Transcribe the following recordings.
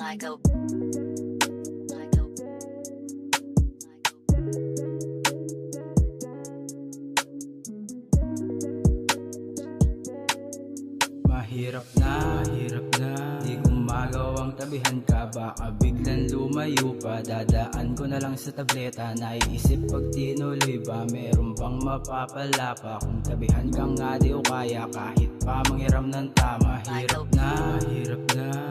Michael. Mahirap na, di ko magawang tabihan ka. Baka biglang lumayo pa, dadaan ko na lang sa tableta. Naiisip pag tinuloy ba, meron bang mapapala pa? Kung tabihan ka nga di o kaya, kahit pa manghiram ng tama. Hirap na,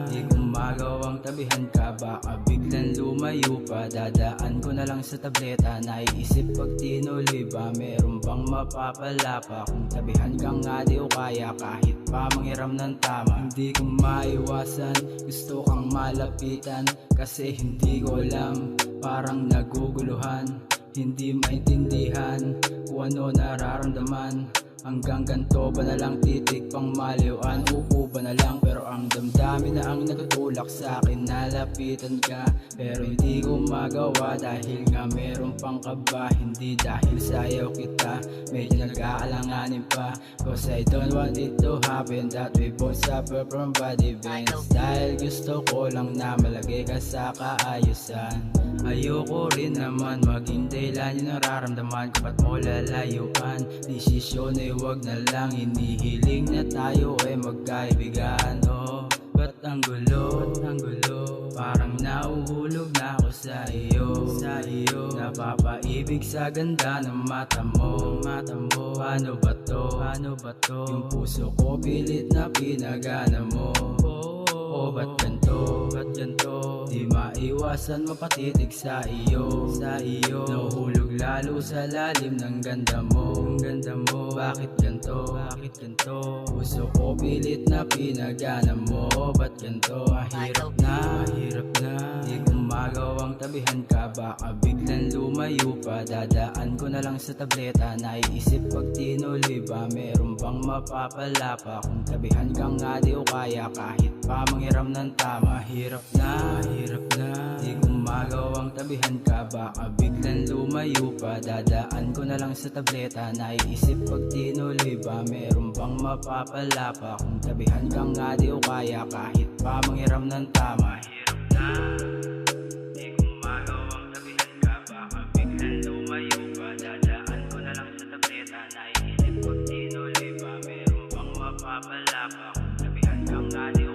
di ko magawang tabihan ka. Baka biglang lumayo pa, dadaan ko na lang sa tableta. Naiisip pag tinuloy ba, meron bang mapapala pa? Kung tabihan ka nga di o kaya, kahit pa manghiram ng tama. Hindi ko maiwasan, gusto kang malapitan, kasi hindi ko alam, parang naguguluhan. Hindi maintindihan kung ano nararamdaman. Hanggang ganto ba na lang titik pang maliwan? Upo ba na lang, pero ang damdamin na ang natutulak sa akin. Nalapitan ka pero hindi ko magawa, dahil nga meron pang kaba. Hindi dahil sayaw kita, medyo nag-aalanganin pa, cause I don't want it to happen that we both suffer from bad events. Dahil gusto ko lang na malagay ka sa kaayusan. Ayoko rin naman maging dahilan yung nararamdaman ko, ba't mo lalayuan? Desisyon ay wag na lang, hinihiling na tayo ay magkaibigan. Oh, ba't ang gulo? Parang nauhulog na ako sa iyo. Napapaibig sa ganda ng mata mo. Paano ba to? Yung puso ko pilit na pinagana mo. Oh, ba't ganto? Di maiwasan mapatitig sa iyo. Nahuhulog lalo sa lalim ng ganda mo. Bakit ganto? Puso ko pilit na pinagana mo. Ba't ganto? Hirap na, di ko magawang tabihan ka. Baka biglang lumayo pa, dadaan ko na lang sa tableta. Naiisip pag tinuloy ba, meron bang mapapala pa? Kung tabihan ka nga di o kaya, kahit pa manghiram ng tama. Hirap na, di ko magawang tabihan ka. Baka biglang lumayo pa, dadaan ko na lang sa tableta. Naiisip pag tinuloy ba, meron bang mapapala pa? Kung tabihan ka nga di o kaya, kahit pa manghiram ng tama. Hirap na, di ko magawang tabihan ka. Baka biglang lumayo pa, dadaan ko na lang sa tableta. Naiisip pag tinuloy ba, meron bang mapapala pa? Kung tabihan ka nga di o